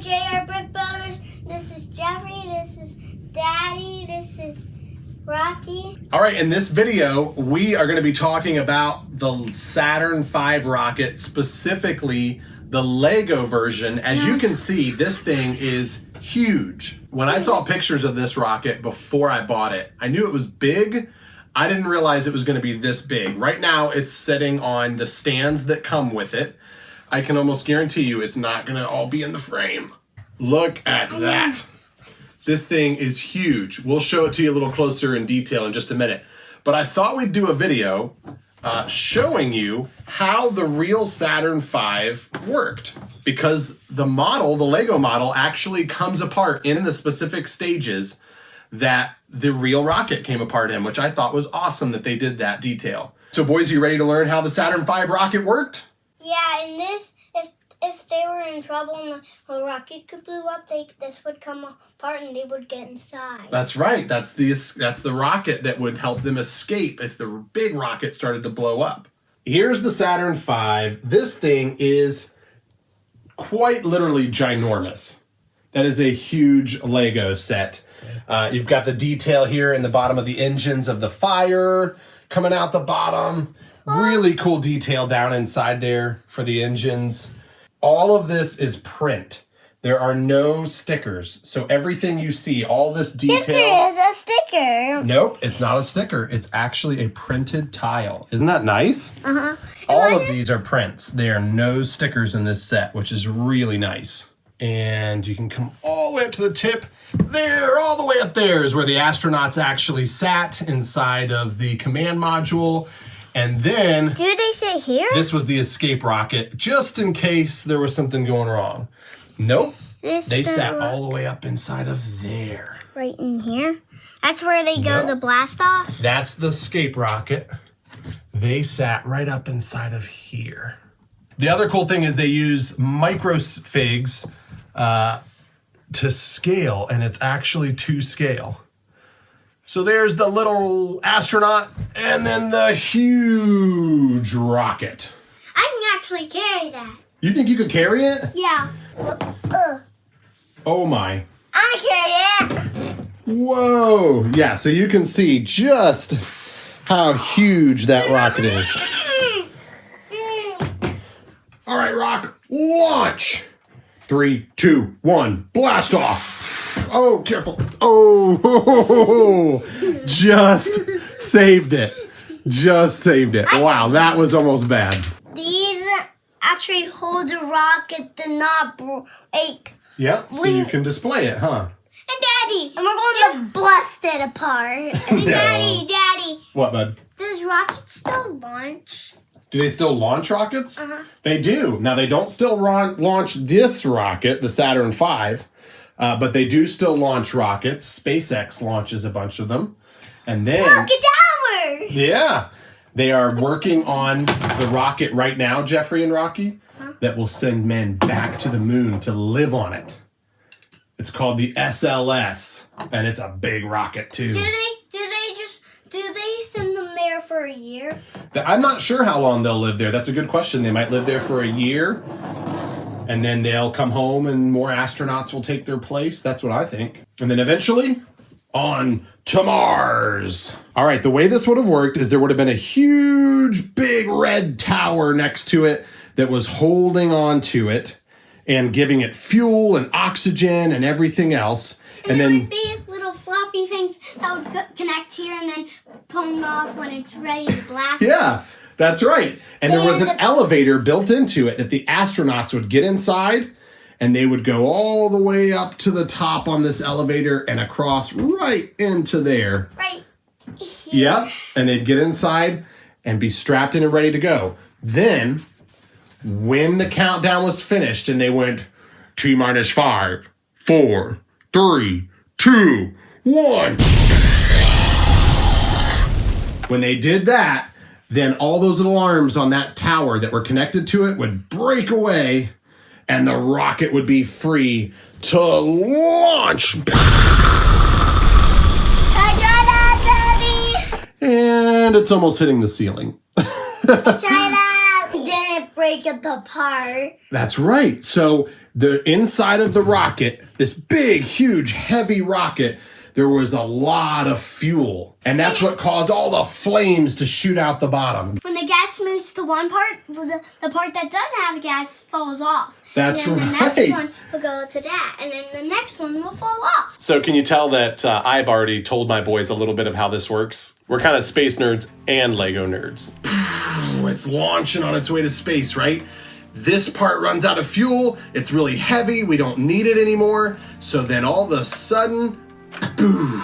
JR Brick Builders. This is Jeffrey. This is Daddy. This is Rocky. All right, in this video, we are going to be talking about the Saturn V rocket, specifically the Lego version. As you can see, this thing is huge. When I saw pictures of this rocket before I bought it, I knew it was big. I didn't realize it was going to be this big. Right now, it's sitting on the stands that come with it. I can almost guarantee you it's not going to all be in the frame. Look at that. This thing is huge. We'll show it to you a little closer in detail in just a minute. But I thought we'd do a video showing you how the real Saturn V worked. Because the model, the Lego model, actually comes apart in the specific stages that the real rocket came apart in, which I thought was awesome that they did that detail. So boys, are you ready to learn how the Saturn V rocket worked? Yeah, and this, if they were in trouble and the rocket blew up, this would come apart and they would get inside. That's right. That's the rocket that would help them escape if the big rocket started to blow up. Here's the Saturn V. This thing is quite literally ginormous. That is a huge Lego set. You've got the detail here in the bottom of the engines of the fire coming out the bottom. Really cool detail down inside there for the engines. All of this is print. There are no stickers. So everything you see, all this detail. Yes, there is a sticker. Nope, it's not a sticker. It's actually a printed tile. Isn't that nice? Uh-huh. All of these are prints. There are no stickers in this set, which is really nice. And you can come all the way up to the tip. There, all the way up there is where the astronauts actually sat inside of the command module. And then, do they say here? This was the escape rocket, just in case there was something going wrong. Nope, they sat all the way up inside of there. Right in here? That's where they go to blast off? That's the escape rocket. They sat right up inside of here. The other cool thing is they use microfigs to scale, and it's actually to scale. So there's the little astronaut, and then the huge rocket. I can actually carry that. You think you could carry it? Yeah. Oh my. I carry it. Whoa. Yeah, so you can see just how huge that rocket is. All right, Rock, launch. 3, 2, 1, blast off. Oh, careful. Oh, just saved it. Just saved it. Wow, that was almost bad. These actually hold the rocket to not break. Yep, so you can display it, huh? And Daddy, and we're going to blast it apart. And Daddy. What, bud? Does rockets still launch? Do they still launch rockets? Uh-huh. They do. Now, they don't still launch this rocket, the Saturn V, but they do still launch rockets. SpaceX launches a bunch of them. And then... Look, a tower! Yeah. They are working on the rocket right now, Jeffrey and Rocky, that will send men back to the moon to live on it. It's called the SLS, and it's a big rocket, too. Do they send them there for a year? I'm not sure how long they'll live there. That's a good question. They might live there for a year, and then they'll come home and more astronauts will take their place. That's what I think. And then eventually, on to Mars. All right, the way this would have worked is there would have been a huge, big red tower next to it that was holding on to it and giving it fuel and oxygen and everything else. And there would be little floppy things that would connect here and then pong off when it's ready to blast. Yeah, that's right. And there was an elevator built into it that the astronauts would get inside, and they would go all the way up to the top on this elevator and across right into there. Right here. Yep, and they'd get inside and be strapped in and ready to go. Then, when the countdown was finished and they went T-minus 5, 4, 3, 2, 1. When they did that, then all those little arms on that tower that were connected to it would break away and the rocket would be free to launch. Can I try that, Daddy? And it's almost hitting the ceiling. Try that. Did it break? break it apart. That's right. So the inside of the rocket, this big, huge, heavy rocket, there was a lot of fuel. And that's what caused all the flames to shoot out the bottom. When the gas moves to one part, the part that doesn't have gas falls off. That's and then right. the next one will go to that, and then the next one will fall off. So can you tell that I've already told my boys a little bit of how this works? We're kind of space nerds and Lego nerds. It's launching on its way to space, right? This part runs out of fuel. It's really heavy. We don't need it anymore. So then all of a sudden, boom.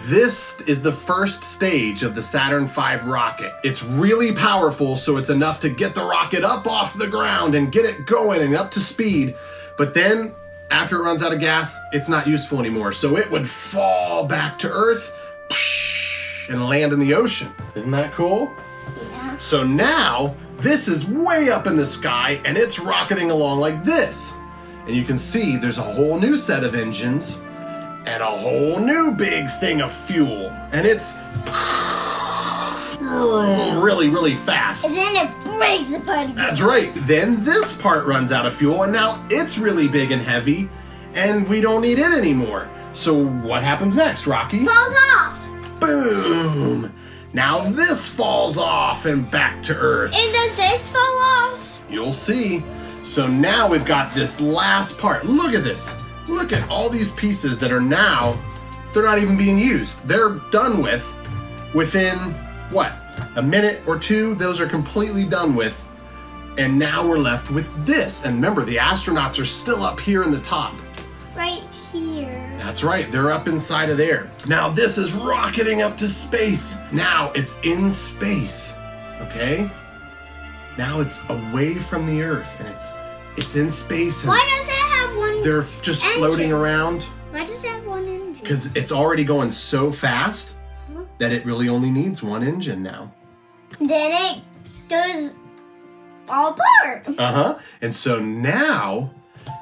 This is the first stage of the Saturn V rocket. It's really powerful, so it's enough to get the rocket up off the ground and get it going and up to speed. But then, after it runs out of gas, it's not useful anymore. So it would fall back to Earth and land in the ocean. Isn't that cool? Yeah. So now, this is way up in the sky and it's rocketing along like this. And you can see there's a whole new set of engines and a whole new big thing of fuel. And it's really, really fast. And then it breaks apart again. That's right. Then this part runs out of fuel and now it's really big and heavy and we don't need it anymore. So what happens next, Rocky? Falls off. Boom! Now this falls off and back to Earth. And does this fall off? You'll see. So now we've got this last part. Look at this. Look at all these pieces that are now, they're not even being used. They're done with within, what, a minute or two? Those are completely done with. And now we're left with this. And remember, the astronauts are still up here in the top. Right here. That's right, they're up inside of there. Now this is rocketing up to space. Now it's in space, okay? Now it's away from the Earth and it's in space. And why does it have one they're just engine? Floating around. Why does it have one engine? Because it's already going so fast that it really only needs one engine now. Then it goes all apart. Uh-huh. And so now,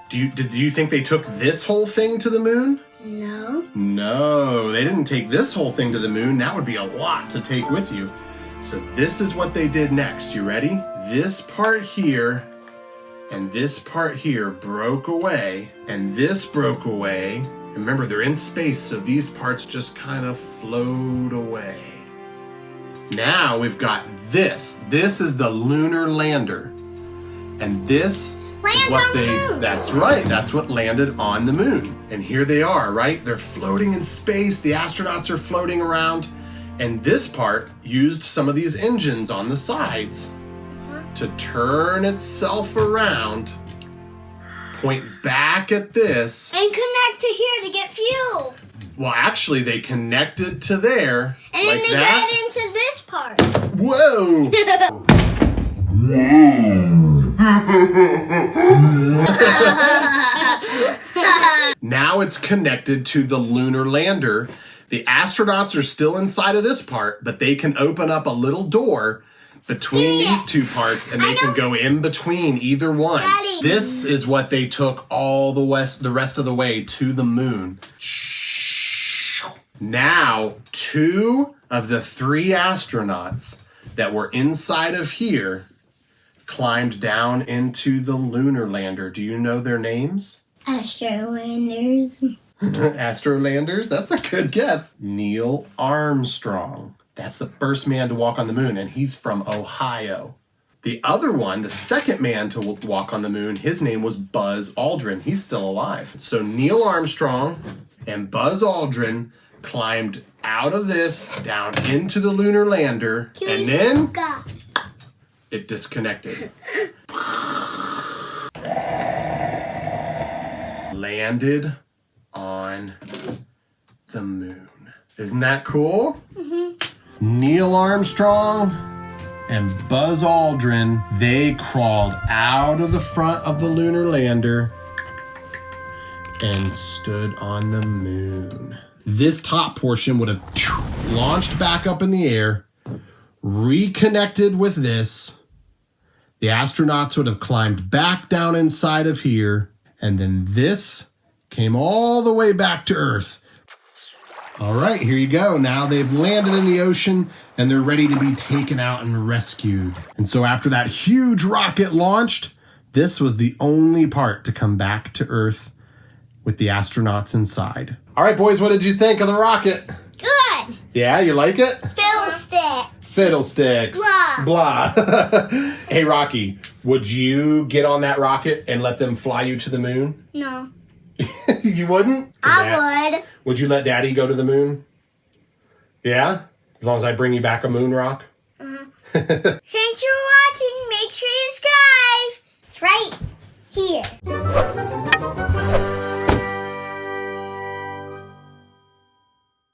do you think they took this whole thing to the moon? No. No, they didn't take this whole thing to the moon. That would be a lot to take with you. So this is what they did next. You ready? This part here and this part here broke away, and this broke away. And remember, they're in space, so these parts just kind of float away. Now we've got this. This is the lunar lander. And this Lands is what on the moon. That's right, that's what landed on the moon. And here they are, right? They're floating in space, the astronauts are floating around, and this part used some of these engines on the sides to turn itself around, point back at this. And connect to here to get fuel. Well, actually, they connected to there, And like then they that. get into this part. Whoa! Now it's connected to the lunar lander. The astronauts are still inside of this part, but they can open up a little door between these two parts and they can go in between either one. Daddy. This is what they took all the rest of the way to the moon. Now, 2 of the 3 astronauts that were inside of here climbed down into the lunar lander. Do you know their names? Astrolanders. Astrolanders? That's a good guess. Neil Armstrong. That's the first man to walk on the moon, and he's from Ohio. The other one, the second man to walk on the moon, his name was Buzz Aldrin. He's still alive. So Neil Armstrong and Buzz Aldrin climbed out of this down into the lunar lander, and then it disconnected. Landed on the moon. Isn't that cool? Mm-hmm. Neil Armstrong and Buzz Aldrin, they crawled out of the front of the lunar lander and stood on the moon. This top portion would have launched back up in the air, reconnected with this. The astronauts would have climbed back down inside of here, and then this came all the way back to Earth. All right, here you go. Now they've landed in the ocean and they're ready to be taken out and rescued. And so after that huge rocket launched, this was the only part to come back to Earth with the astronauts inside. All right, boys, what did you think of the rocket? Good. Yeah, you like it? Fiddlesticks. Fiddlesticks. Blah. Blah. Hey, Rocky, would you get on that rocket and let them fly you to the moon? No. You wouldn't? I would. Would you let Daddy go to the moon? Yeah? As long as I bring you back a moon rock? Thanks for watching. Make sure you subscribe.